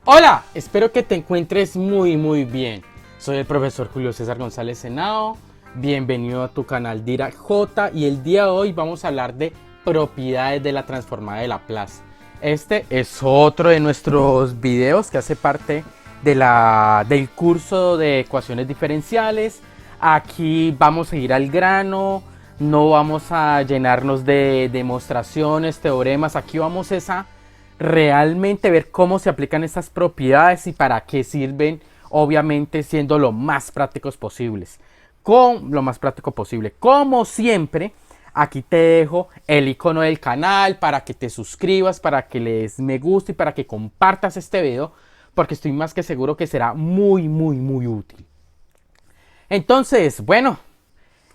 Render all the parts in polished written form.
Hola, espero que te encuentres muy bien. Soy el profesor Julio César González Henao. Bienvenido a tu canal Dirac J y el día de hoy vamos a hablar de propiedades de la transformada de Laplace. Este es otro de nuestros videos que hace parte del curso de ecuaciones diferenciales. Aquí vamos a ir al grano, no vamos a llenarnos de demostraciones, teoremas. Aquí vamos a realmente ver cómo se aplican estas propiedades y para qué sirven, obviamente siendo lo más prácticos posibles. Como siempre, aquí te dejo el icono del canal para que te suscribas, para que le des me gusta y para que compartas este video, porque estoy más que seguro que será muy útil. Entonces, bueno,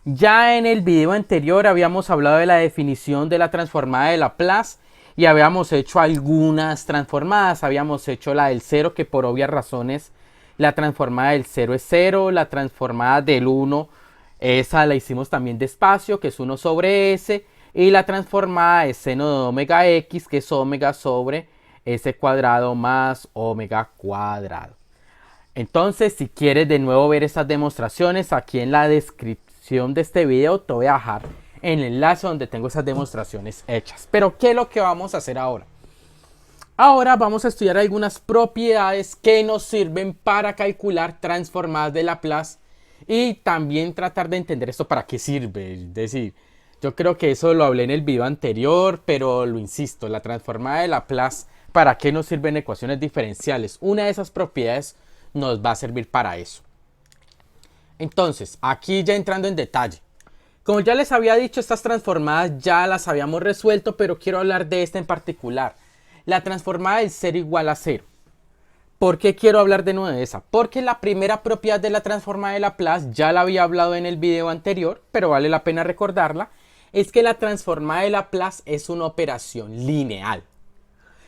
ya en el video anterior habíamos hablado de la definición de la transformada de Laplace y habíamos hecho algunas transformadas. Habíamos hecho la del 0, que por obvias razones la transformada del 0 es 0. La transformada del 1, esa la hicimos también despacio, que es 1 sobre s. Y la transformada de seno de omega x, que es omega sobre s cuadrado más omega cuadrado. Entonces, si quieres de nuevo ver estas demostraciones, aquí en la descripción de este video te voy a dejar el enlace donde tengo esas demostraciones hechas. Pero ¿qué es lo que vamos a hacer ahora? Ahora vamos a estudiar algunas propiedades que nos sirven para calcular transformadas de Laplace y también tratar de entender esto para qué sirve. Es decir, yo creo que eso lo hablé en el video anterior, pero lo insisto, la transformada de Laplace, ¿para qué nos sirven ecuaciones diferenciales? Una de esas propiedades nos va a servir para eso. Entonces, aquí ya entrando en detalle. Como ya les había dicho, estas transformadas ya las habíamos resuelto, pero quiero hablar de esta en particular. La transformada del 0 igual a 0. ¿Por qué quiero hablar de nuevo de esa? Porque la primera propiedad de la transformada de Laplace ya la había hablado en el video anterior, pero vale la pena recordarla. Es que la transformada de Laplace es una operación lineal.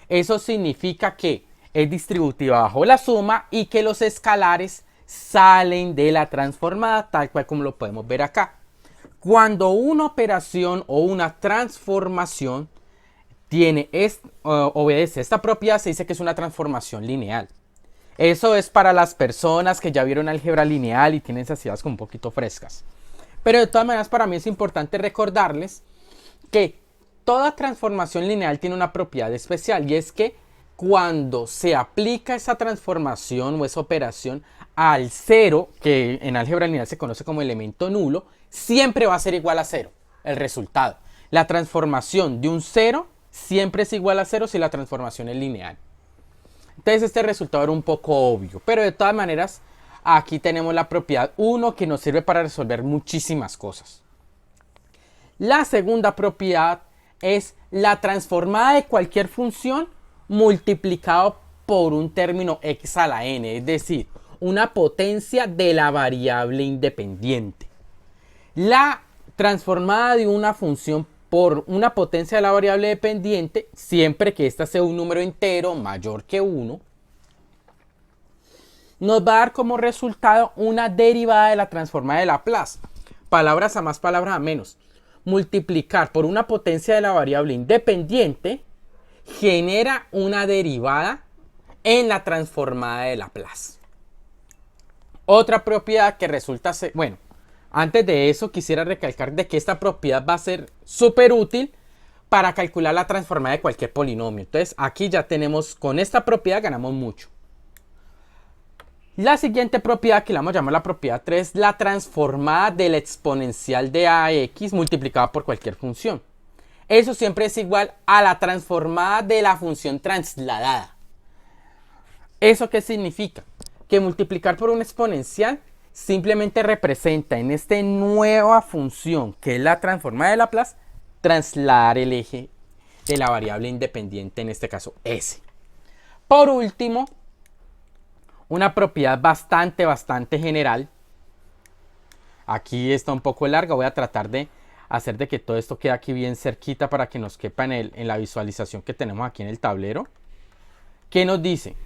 Eso significa que es distributiva bajo la suma y que los escalares salen de la transformada, tal cual como lo podemos ver acá. Cuando una operación o una transformación obedece esta propiedad, se dice que es una transformación lineal. Eso es para las personas que ya vieron álgebra lineal y tienen esas ideas como un poquito frescas. Pero de todas maneras, para mí es importante recordarles que toda transformación lineal tiene una propiedad especial, y es que cuando se aplica esa transformación o esa operación al 0, que en álgebra lineal se conoce como elemento nulo, siempre va a ser igual a 0 el resultado. La transformación de un 0 siempre es igual a 0 si la transformación es lineal. Entonces este resultado era un poco obvio, pero de todas maneras aquí tenemos la propiedad 1 que nos sirve para resolver muchísimas cosas. La segunda propiedad es la transformada de cualquier función multiplicado por un término x a la n, es decir, una potencia de la variable independiente. La transformada de una función por una potencia de la variable dependiente, siempre que ésta sea un número entero mayor que 1, nos va a dar como resultado una derivada de la transformada de Laplace. Palabras a más, palabras a menos. Multiplicar por una potencia de la variable independiente genera una derivada en la transformada de Laplace. Otra propiedad que resulta ser, bueno, antes de eso quisiera recalcar de que esta propiedad va a ser súper útil para calcular la transformada de cualquier polinomio. Entonces aquí ya tenemos, con esta propiedad ganamos mucho. La siguiente propiedad, que la vamos a llamar la propiedad 3, la transformada de la exponencial de ax multiplicada por cualquier función. Eso siempre es igual a la transformada de la función trasladada. ¿Eso qué significa? Que multiplicar por una exponencial simplemente representa en esta nueva función, que es la transformada de Laplace, trasladar el eje de la variable independiente, en este caso s. Por último, una propiedad bastante general. Aquí está un poco larga, voy a tratar de hacer de que todo esto quede aquí bien cerquita para que nos quepa en la visualización que tenemos aquí en el tablero. ¿Qué nos dice?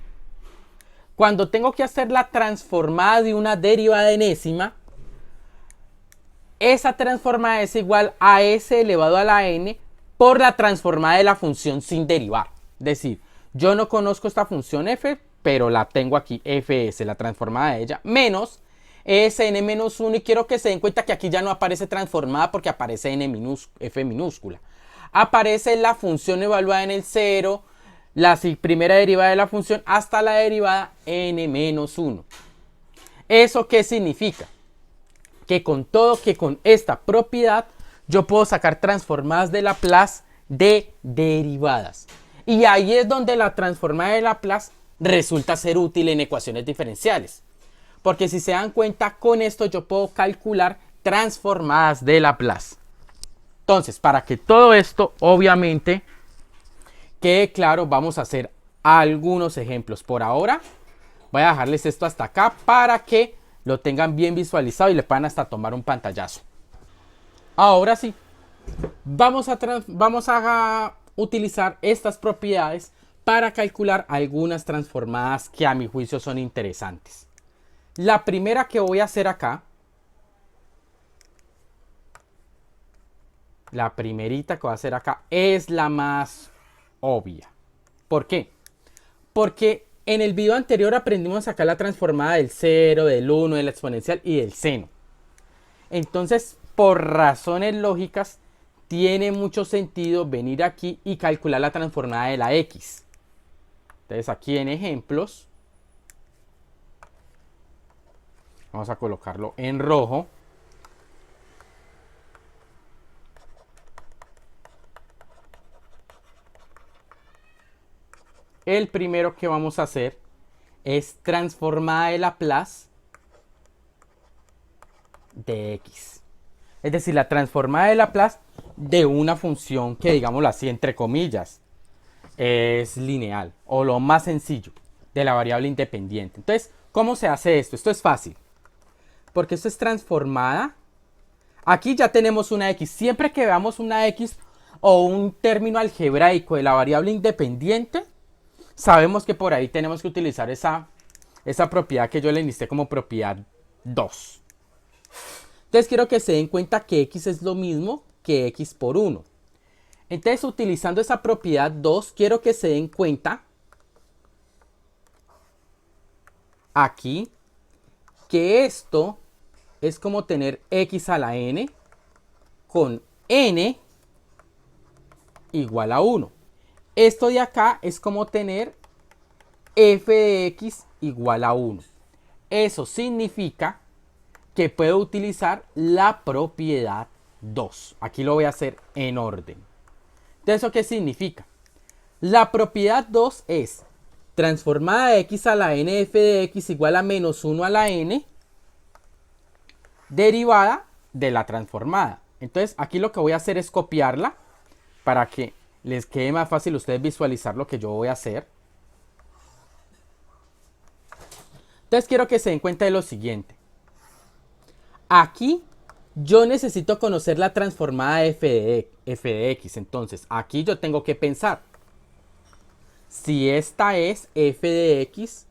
Cuando tengo que hacer la transformada de una derivada enésima, esa transformada es igual a s elevado a la n por la transformada de la función sin derivar. Es decir, Yo no conozco esta función f, pero la tengo aquí, fs, la transformada de ella, menos esn-1, y quiero que se den cuenta que aquí ya no aparece transformada porque aparece f minúscula. Aparece la función evaluada en el 0, la primera derivada de la función hasta la derivada n-1. ¿Eso qué significa? Que con esta propiedad yo puedo sacar transformadas de Laplace de derivadas. Y ahí es donde la transformada de Laplace resulta ser útil en ecuaciones diferenciales. Porque si se dan cuenta, con esto yo puedo calcular transformadas de Laplace. Entonces, para que todo esto obviamente quede claro, vamos a hacer algunos ejemplos. Por ahora voy a dejarles esto hasta acá para que lo tengan bien visualizado y le puedan hasta tomar un pantallazo. Ahora sí, vamos a utilizar estas propiedades para calcular algunas transformadas que a mi juicio son interesantes. La primera que voy a hacer acá, la primerita que voy a hacer acá es la más obvia. ¿Por qué? Porque en el video anterior aprendimos a sacar la transformada del 0, del 1, de la exponencial y del seno. Entonces, por razones lógicas, tiene mucho sentido venir aquí y calcular la transformada de la x. Entonces, aquí en ejemplos, vamos a colocarlo en rojo. El primero que vamos a hacer es transformada de Laplace de x. Es decir, la transformada de Laplace de una función que, digámoslo así, entre comillas, es lineal o lo más sencillo de la variable independiente. Entonces, ¿cómo se hace esto? Esto es fácil. Porque esto es transformada. Aquí ya tenemos una x. Siempre que veamos una x o un término algebraico de la variable independiente, sabemos que por ahí tenemos que utilizar esa propiedad que yo le enlisté como propiedad 2. Entonces quiero que se den cuenta que x es lo mismo que x por 1. Entonces, utilizando esa propiedad 2, quiero que se den cuenta aquí que esto es como tener x a la n con n igual a 1. Esto de acá es como tener f de x igual a 1. Eso significa que puedo utilizar la propiedad 2. Aquí lo voy a hacer en orden. Entonces, ¿eso qué significa? La propiedad 2 es transformada de x a la n f de x igual a menos 1 a la n derivada de la transformada. Entonces, aquí lo que voy a hacer es copiarla para que les quede más fácil a ustedes visualizar lo que yo voy a hacer. Entonces, quiero que se den cuenta de lo siguiente. Aquí yo necesito conocer la transformada de f de x. Entonces, aquí yo tengo que pensar. Si esta es f de x,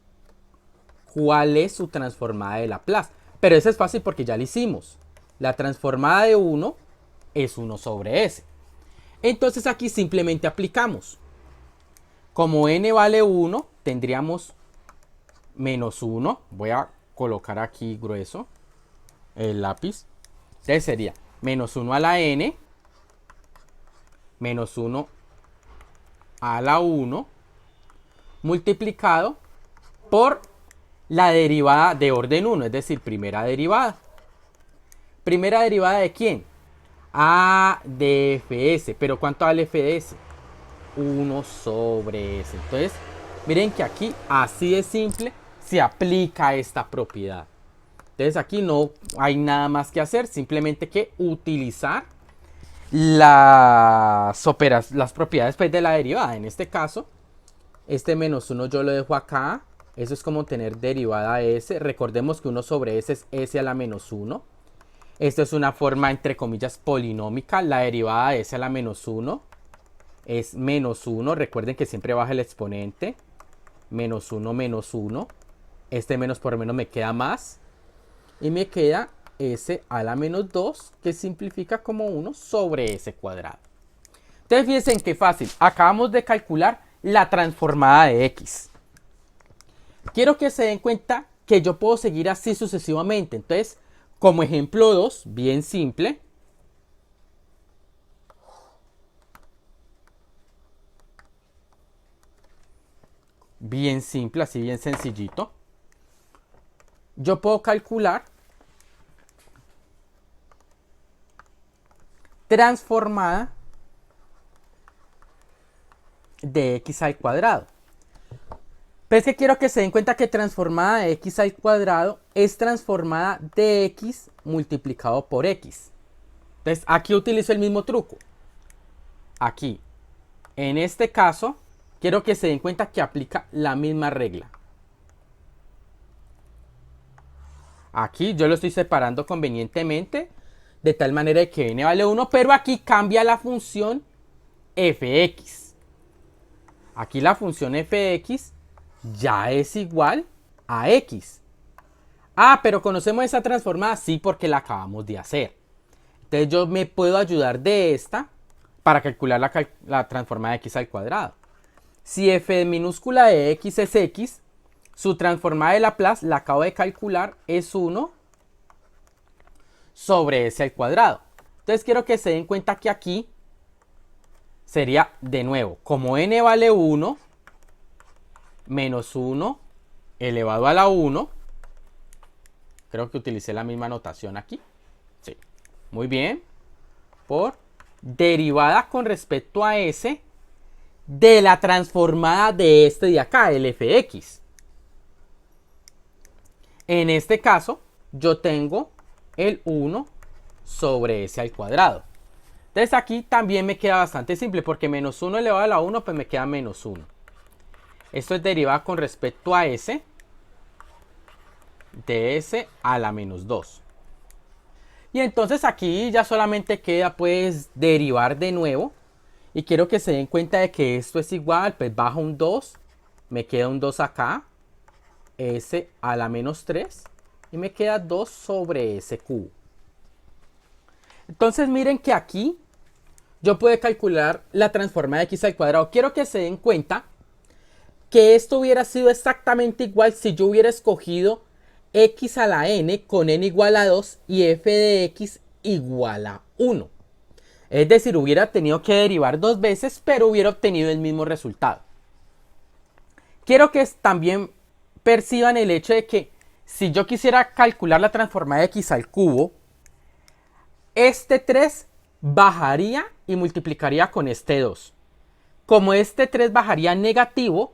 ¿cuál es su transformada de Laplace? Pero eso es fácil porque ya lo hicimos. La transformada de 1 es 1 sobre s. Entonces aquí simplemente aplicamos. Como n vale 1, tendríamos menos 1. Voy a colocar aquí grueso el lápiz. Entonces sería menos 1 a la n, menos 1 a la 1, multiplicado por la derivada de orden 1, es decir, primera derivada. ¿Primera derivada de quién? De fs. ¿Pero cuánto vale f de s? 1 sobre s. Entonces, miren que aquí, así de simple, se aplica esta propiedad. Entonces, aquí no hay nada más que hacer, simplemente que utilizar las propiedades pues, de la derivada. En este caso, este menos 1 yo lo dejo acá. Eso es como tener derivada de s. Recordemos que 1 sobre s es s a la menos 1. Esto es una forma, entre comillas, polinómica. La derivada de s a la menos 1 es menos 1. Recuerden que siempre baja el exponente. Menos 1, menos 1. Este menos por menos me queda más. Y me queda s a la menos 2, que simplifica como 1 sobre s cuadrado. Entonces, fíjense en qué fácil. Acabamos de calcular la transformada de x. Quiero que se den cuenta que yo puedo seguir así sucesivamente. Entonces, como ejemplo 2, bien simple. Bien simple, así bien sencillito. Yo puedo calcular transformada de x al cuadrado. Pero es que quiero que se den cuenta que transformada de x al cuadrado es transformada de x multiplicado por x. Entonces aquí utilizo el mismo truco. Aquí, en este caso, quiero que se den cuenta que aplica la misma regla. Aquí yo lo estoy separando convenientemente, de tal manera que n vale 1, pero aquí cambia la función fx. Aquí la función fx ya es igual a x. Ah, pero ¿conocemos esa transformada? Sí, porque la acabamos de hacer. Entonces yo me puedo ayudar de esta para calcular la transformada de x al cuadrado. Si f minúscula de x es x, su transformada de Laplace, la acabo de calcular, es 1 sobre s al cuadrado. Entonces quiero que se den cuenta que aquí sería de nuevo, como n vale 1, menos 1 elevado a la 1. Creo que utilicé la misma notación aquí. Sí, muy bien. Por derivada con respecto a s de la transformada de este de acá, el fx. En este caso, yo tengo el 1 sobre s al cuadrado. Entonces aquí también me queda bastante simple, porque menos 1 elevado a la 1, pues me queda menos 1. Esto es derivada con respecto a s de s a la menos 2. Y entonces aquí ya solamente queda pues derivar de nuevo. Y quiero que se den cuenta de que esto es igual, pues bajo un 2, me queda un 2 acá, s a la menos 3, y me queda 2 sobre s cubo. Entonces miren que aquí yo puedo calcular la transformada de x al cuadrado. Quiero que se den cuenta que esto hubiera sido exactamente igual si yo hubiera escogido x a la n con n igual a 2 y f de x igual a 1. Es decir, hubiera tenido que derivar dos veces, pero hubiera obtenido el mismo resultado. Quiero que también perciban el hecho de que si yo quisiera calcular la transformada de x al cubo, este 3 bajaría y multiplicaría con este 2. Como este 3 bajaría negativo,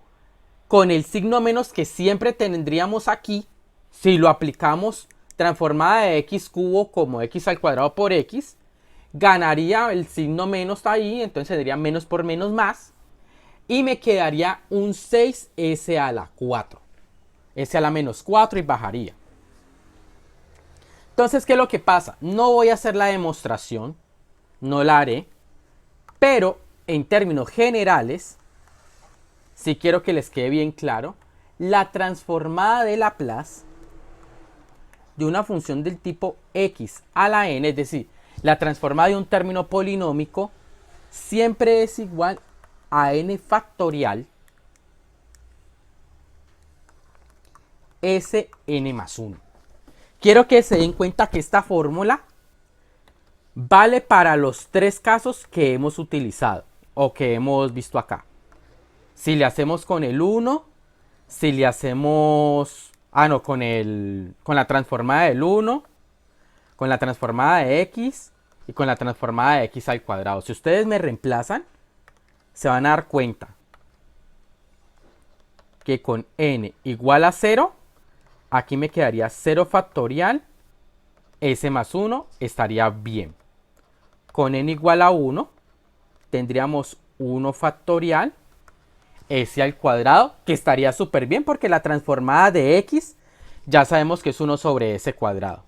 con el signo menos que siempre tendríamos aquí, si lo aplicamos transformada de x cubo como x al cuadrado por x, ganaría el signo menos ahí, entonces sería menos por menos más, y me quedaría un 6s a la 4. S a la menos 4 y bajaría. Entonces, ¿qué es lo que pasa? No voy a hacer la demostración, no la haré, pero en términos generales, si quiero que les quede bien claro, la transformada de Laplace de una función del tipo x a la n, es decir, la transformada de un término polinómico, siempre es igual a n factorial Sn más 1. Quiero que se den cuenta que esta fórmula vale para los tres casos que hemos utilizado o que hemos visto acá. Si le hacemos con el 1, si le hacemos con la transformada del 1, con la transformada de x y con la transformada de x al cuadrado. Si ustedes me reemplazan, se van a dar cuenta que con n igual a 0, aquí me quedaría 0 factorial, s más 1 estaría bien. Con n igual a 1, tendríamos 1 factorial, s al cuadrado, que estaría súper bien porque la transformada de x ya sabemos que es 1 sobre s cuadrado.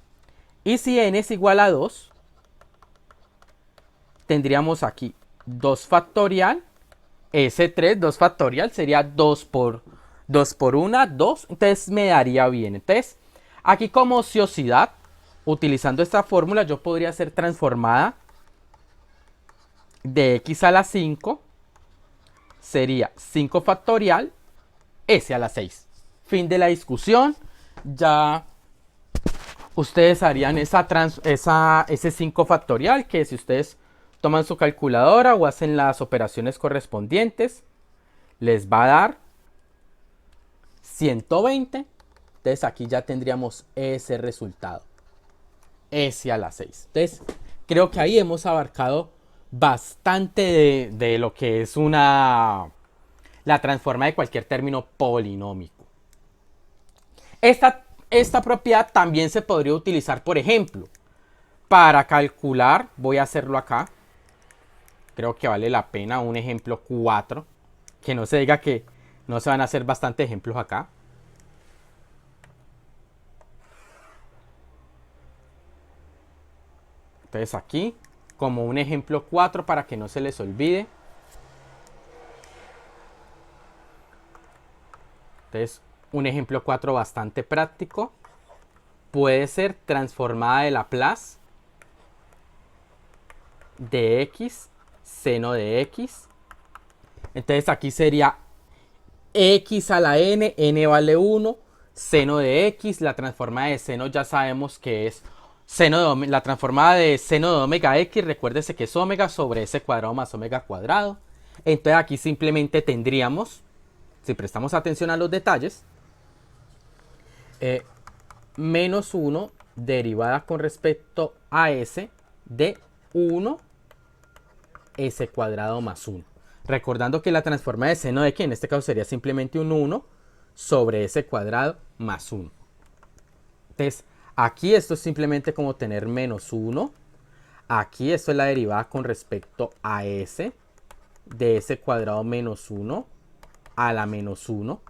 Y si n es igual a 2, tendríamos aquí 2 factorial, S3, 2 factorial, sería 2 por 1, 2, entonces me daría bien. Entonces, aquí como ociosidad, utilizando esta fórmula, yo podría hacer transformada de x a la 5 sería 5 factorial s a la 6. Fin de la discusión. Ya ustedes harían ese 5 factorial, que si ustedes toman su calculadora o hacen las operaciones correspondientes, les va a dar 120. Entonces aquí ya tendríamos ese resultado, s a la 6. Entonces creo que ahí hemos abarcado bastante de lo que es la transforma de cualquier término polinómico. Esta propiedad también se podría utilizar, por ejemplo, para calcular, voy a hacerlo acá, creo que vale la pena un ejemplo 4, que no se diga que no se van a hacer bastantes ejemplos acá. Entonces aquí, como un ejemplo 4 para que no se les olvide. Entonces, un ejemplo 4 bastante práctico. Puede ser transformada de Laplace de x, seno de x. Entonces aquí sería x a la n vale 1, seno de x. La transformada de seno ya sabemos que es la transformada de seno de omega x, recuérdese que es omega sobre s cuadrado más omega cuadrado. Entonces aquí simplemente tendríamos, si prestamos atención a los detalles, menos 1 derivada con respecto a s de 1 s cuadrado más 1. Recordando que la transformada de seno de x en este caso sería simplemente un 1 sobre s cuadrado más 1. Entonces, aquí esto es simplemente como tener menos 1. Aquí esto es la derivada con respecto a s de s cuadrado menos 1 a la menos 1.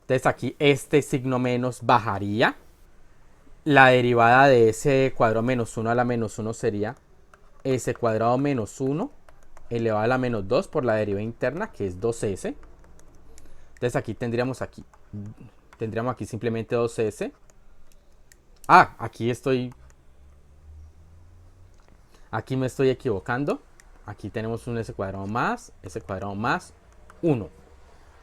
Entonces aquí este signo menos bajaría. La derivada de s cuadrado menos 1 a la menos 1 sería s cuadrado menos 1 elevado a la menos 2 por la derivada interna, que es 2s. Entonces aquí tendríamos aquí simplemente 2s. Aquí me estoy equivocando. Aquí tenemos un s cuadrado más 1.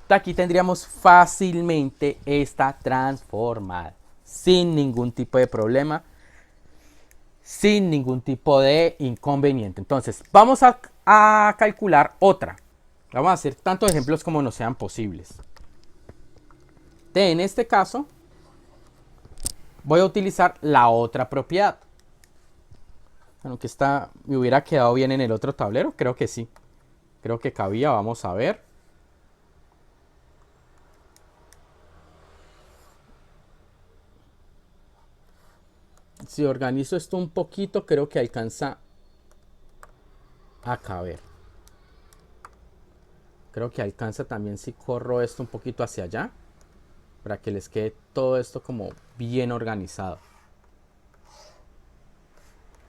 Aquí tendríamos fácilmente esta transformada, sin ningún tipo de problema, sin ningún tipo de inconveniente. Entonces, vamos a calcular otra. Vamos a hacer tantos ejemplos como nos sean posibles. En este caso, voy a utilizar la otra propiedad. Aunque esta me hubiera quedado bien en el otro tablero, creo que sí. Creo que cabía, vamos a ver. Si organizo esto un poquito, creo que alcanza a caber. Creo que alcanza también si corro esto un poquito hacia allá, para que les quede todo esto como bien organizado.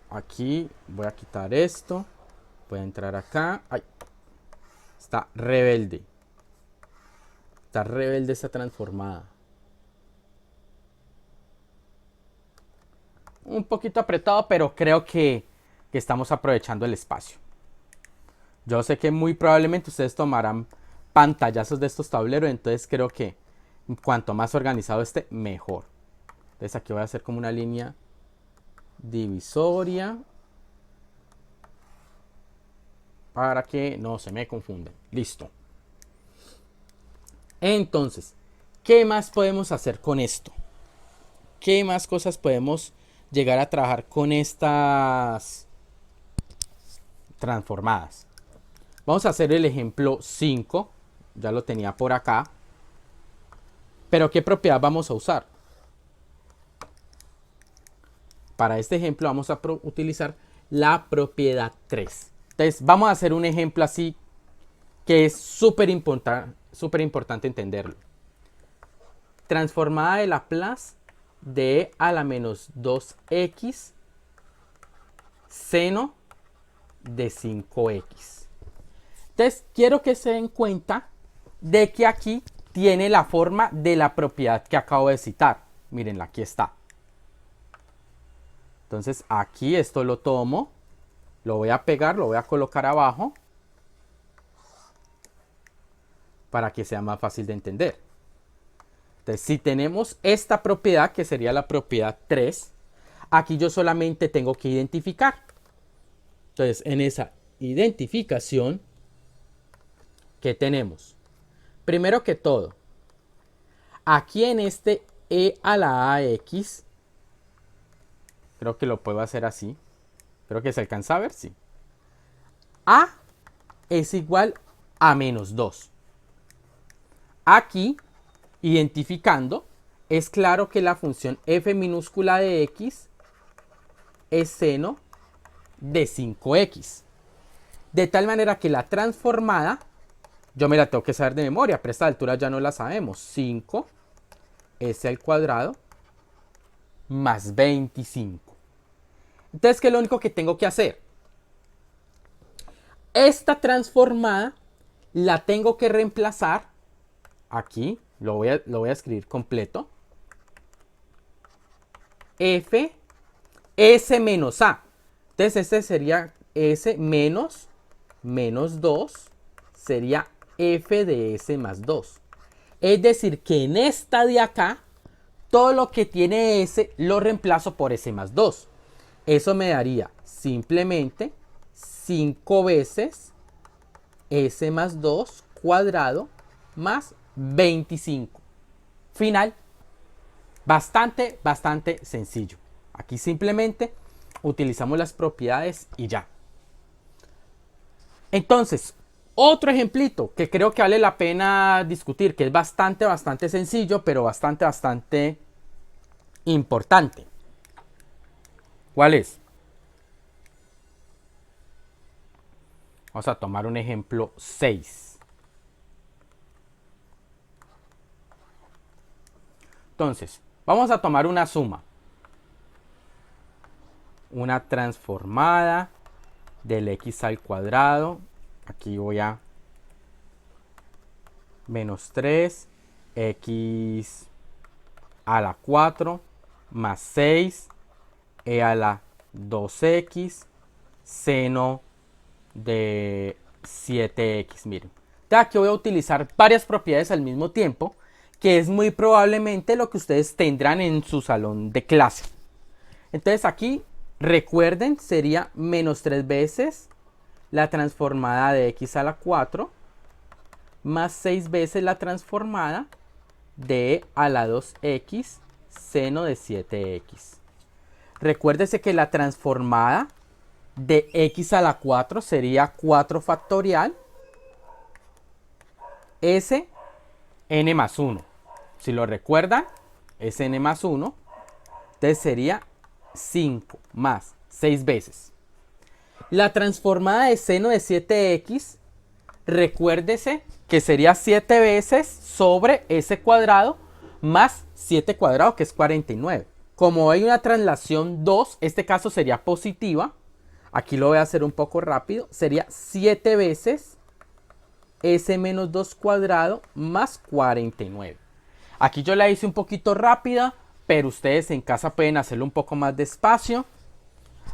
Aquí voy a quitar esto. Voy a entrar acá. ¡Ay! Está rebelde. Está rebelde esta transformada. Un poquito apretado, pero creo que estamos aprovechando el espacio. Yo sé que muy probablemente ustedes tomarán pantallazos de estos tableros, entonces creo que cuanto más organizado esté, mejor. Entonces aquí voy a hacer como una línea divisoria para que no se me confundan. Listo. Entonces, ¿qué más podemos hacer con esto? ¿Qué más cosas podemos llegar a trabajar con estas transformadas? Vamos a hacer el ejemplo 5. Ya lo tenía por acá. Pero ¿qué propiedad vamos a usar? Para este ejemplo vamos a utilizar la propiedad 3. Entonces vamos a hacer un ejemplo así que es súper importante entenderlo. Transformada de Laplace de e a la menos 2x seno de 5x. Entonces quiero que se den cuenta de que aquí tiene la forma de la propiedad que acabo de citar. Mírenla, aquí está. Entonces aquí esto lo tomo, lo voy a pegar, lo voy a colocar abajo. para que sea más fácil de entender. Entonces, si tenemos esta propiedad, que sería la propiedad 3, aquí yo solamente tengo que identificar. Entonces, en esa identificación, ¿qué tenemos? Primero que todo, aquí en este e a la ax, creo que lo puedo hacer así. Creo que se alcanza a ver, sí. A es igual a menos 2. Aquí, identificando, es claro que la función f minúscula de x es seno de 5x. De tal manera que la transformada, yo me la tengo que saber de memoria, pero a esta altura ya no la sabemos. 5s al cuadrado más 25. Entonces, ¿qué es lo único que tengo que hacer? Esta transformada la tengo que reemplazar. Aquí lo voy a escribir completo. F S menos A. Entonces este sería S menos 2. Sería F de S más 2. Es decir, que en esta de acá, todo lo que tiene S lo reemplazo por S más 2. Eso me daría simplemente 5 veces S más 2 cuadrado más 25. Final. Bastante sencillo. Aquí simplemente utilizamos las propiedades y ya. Entonces, otro ejemplito que creo que vale la pena discutir, que es bastante sencillo, pero bastante importante. ¿Cuál es? Vamos a tomar un ejemplo 6. Entonces, vamos a tomar una suma. Una transformada del x al cuadrado. Aquí voy a menos 3 x a la 4 más 6 e a la 2x seno de 7x. Miren, de aquí voy a utilizar varias propiedades al mismo tiempo, que es muy probablemente lo que ustedes tendrán en su salón de clase. Entonces aquí, recuerden, sería menos 3 veces la transformada de x a la 4 más 6 veces la transformada de a la 2x seno de 7x. Recuérdese que la transformada de x a la 4 sería 4 factorial s n más 1. Si lo recuerdan, es n más 1. Entonces sería 5 más 6 veces. La transformada de seno de 7x, recuérdese que sería 7 veces sobre s cuadrado más 7 cuadrado, que es 49. Como hay una traslación 2, este caso sería positiva. Aquí lo voy a hacer un poco rápido. Sería 7 veces s menos 2 cuadrado más 49. Aquí yo la hice un poquito rápida, pero ustedes en casa pueden hacerlo un poco más despacio.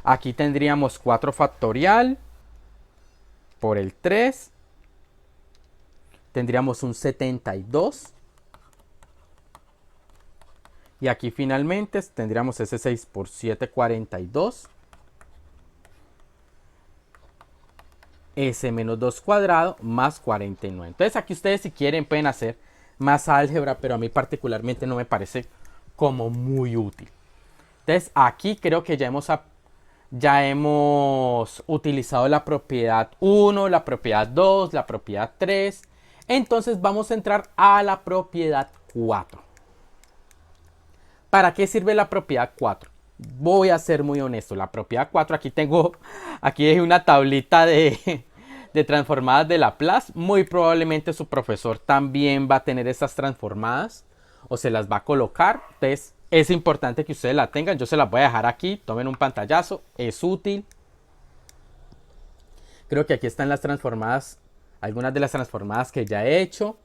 Aquí tendríamos 4 factorial por el 3. Tendríamos un 72. Y aquí finalmente tendríamos ese 6 por 7, 42. S menos 2 cuadrado más 49. Entonces aquí ustedes si quieren pueden hacer más álgebra, pero a mí particularmente no me parece como muy útil. Entonces aquí creo que ya hemos utilizado la propiedad 1, la propiedad 2, la propiedad 3. Entonces vamos a entrar a la propiedad 4. ¿Para qué sirve la propiedad 4? Voy a ser muy honesto. La propiedad 4, aquí dejé una tablita de transformadas de Laplace. Muy probablemente su profesor también va a tener esas transformadas o se las va a colocar. Entonces es importante que ustedes la tengan. Yo se las voy a dejar aquí. Tomen un pantallazo. Es útil. Creo que aquí están las transformadas. Algunas de las transformadas que ya he hecho.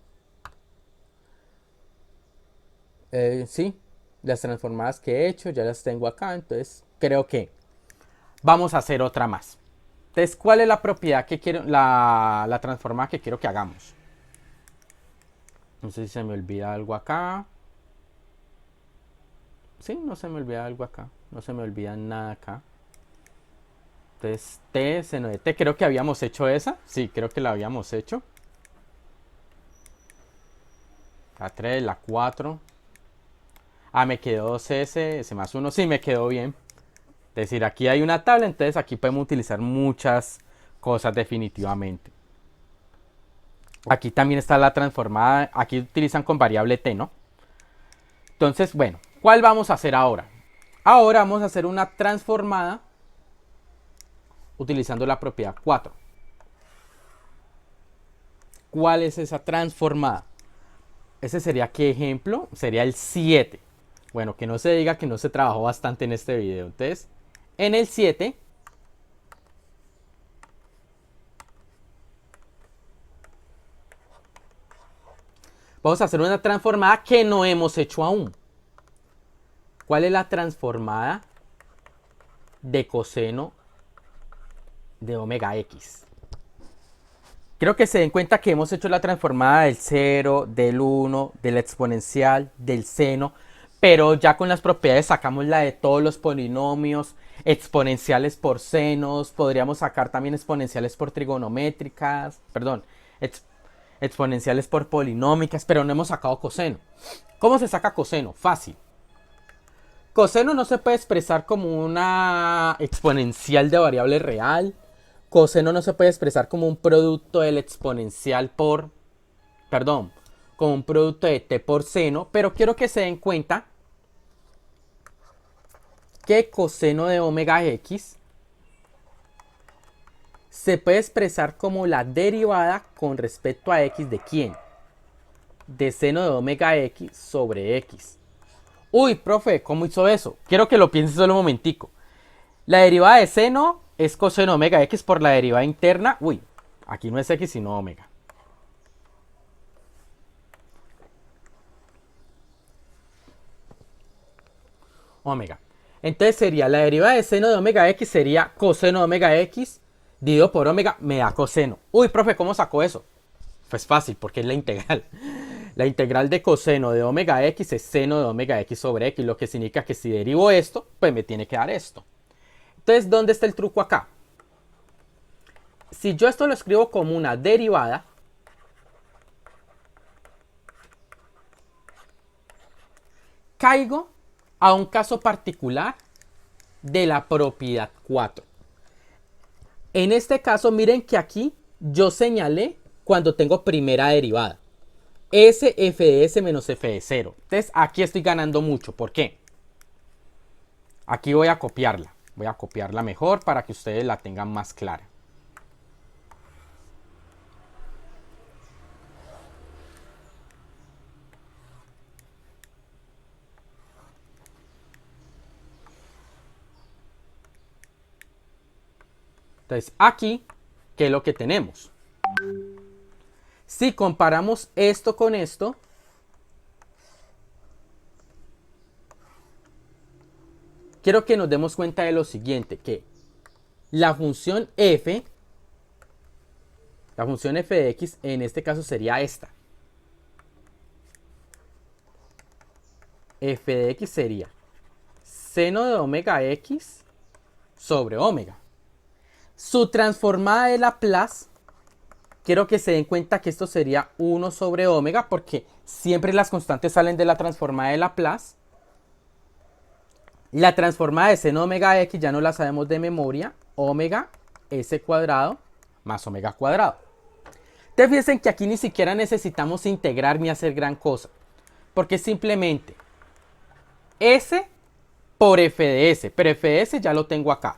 Sí. Las transformadas que he hecho ya las tengo acá. Entonces creo que vamos a hacer otra más. Entonces, ¿cuál es la propiedad que quiero? La transformada que quiero que hagamos. No sé si se me olvida algo acá. Sí, no se me olvida algo acá. No se me olvida nada acá. Entonces, T, seno de T. Creo que habíamos hecho esa. Sí, creo que la habíamos hecho. La 3, la 4. Ah, me quedó 2S, S más 1. Sí, me quedó bien. Es decir, aquí hay una tabla, entonces aquí podemos utilizar muchas cosas definitivamente. Aquí también está la transformada. Aquí utilizan con variable T, ¿no? Entonces, bueno, ¿cuál vamos a hacer ahora? Ahora vamos a hacer una transformada utilizando la propiedad 4. ¿Cuál es esa transformada? Ese sería, ¿qué ejemplo? Sería el 7. Bueno, que no se diga que no se trabajó bastante en este video. Entonces, en el 7 vamos a hacer una transformada que no hemos hecho aún. ¿Cuál es la transformada de coseno de omega x? Quiero que se den cuenta que hemos hecho la transformada del 0, del 1, del exponencial, del seno, pero ya con las propiedades sacamos la de todos los polinomios, exponenciales por senos, podríamos sacar también exponenciales por trigonométricas, perdón, exponenciales por polinómicas, pero no hemos sacado coseno. ¿Cómo se saca coseno? Fácil. Coseno no se puede expresar como una exponencial de variable real. Coseno no se puede expresar como un producto del exponencial por, perdón, como un producto de t por seno, pero quiero que se den cuenta que coseno de omega x se puede expresar como la derivada con respecto a x de quién? De seno de omega x sobre x. Uy, profe, ¿cómo hizo eso? Quiero que lo pienses solo un momentico. La derivada de seno es coseno omega x por la derivada interna. Uy, aquí no es x sino omega. Omega. Entonces sería la derivada de seno de omega x sería coseno de omega x dividido por omega me da coseno. Uy, profe, ¿cómo sacó eso? Pues fácil, porque es la integral. La integral de coseno de omega x es seno de omega x sobre x, lo que significa que si derivo esto, pues me tiene que dar esto. Entonces, ¿dónde está el truco acá? Si yo esto lo escribo como una derivada, caigo a un caso particular de la propiedad 4. En este caso, miren que aquí yo señalé cuando tengo primera derivada. S f de s menos f de 0. Entonces, aquí estoy ganando mucho. ¿Por qué? Aquí voy a copiarla. Voy a copiarla mejor para que ustedes la tengan más clara. Entonces, aquí, ¿qué es lo que tenemos? Si comparamos esto con esto, quiero que nos demos cuenta de lo siguiente, que la función f de x en este caso sería esta. F de x sería seno de omega x sobre omega. Su transformada de Laplace, quiero que se den cuenta que esto sería 1 sobre omega, porque siempre las constantes salen de la transformada de Laplace. La transformada de seno de omega x ya no la sabemos de memoria, omega s cuadrado más omega cuadrado. Te fíjense que aquí ni siquiera necesitamos integrar ni hacer gran cosa, porque simplemente s por f de s, pero f de s ya lo tengo acá.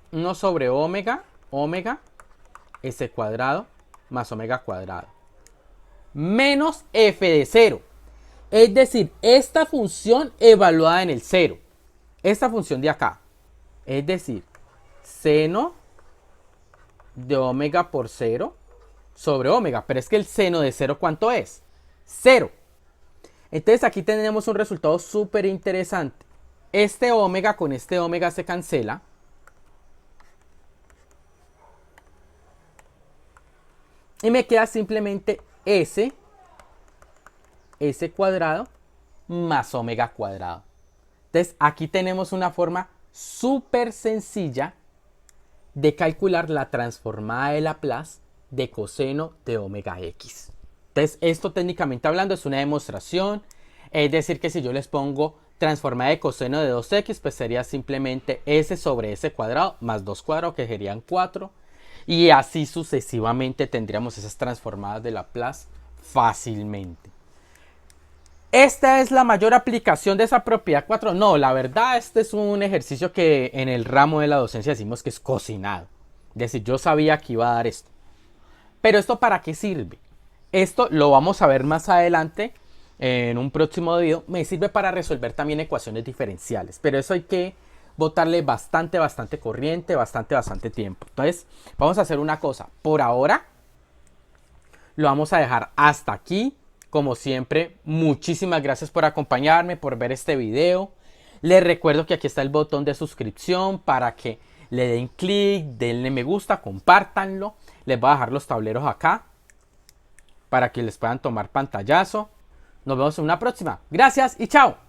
1 sobre omega s cuadrado más omega cuadrado menos f de 0. Es decir, esta función evaluada en el 0. Esta función de acá. Es decir, seno de omega por 0 sobre omega. Pero es que el seno de 0, ¿cuánto es? 0. Entonces aquí tenemos un resultado súper interesante. Este omega con este omega se cancela. Y me queda simplemente s S cuadrado más omega cuadrado. Entonces aquí tenemos una forma súper sencilla de calcular la transformada de Laplace de coseno de omega x. Entonces esto técnicamente hablando es una demostración, es decir que si yo les pongo transformada de coseno de 2x, pues sería simplemente s sobre s cuadrado más 2 cuadrado, que serían 4, y así sucesivamente tendríamos esas transformadas de Laplace fácilmente. ¿Esta es la mayor aplicación de esa propiedad 4? No, la verdad este es un ejercicio que en el ramo de la docencia decimos que es cocinado. Es decir, yo sabía que iba a dar esto. Pero ¿esto para qué sirve? Esto lo vamos a ver más adelante en un próximo video. Me sirve para resolver también ecuaciones diferenciales. Pero eso hay que botarle bastante corriente, bastante tiempo. Entonces, vamos a hacer una cosa. Por ahora, lo vamos a dejar hasta aquí. Como siempre, muchísimas gracias por acompañarme, por ver este video. Les recuerdo que aquí está el botón de suscripción para que le den clic, denle me gusta, compártanlo. Les voy a dejar los tableros acá para que les puedan tomar pantallazo. Nos vemos en una próxima. Gracias y chao.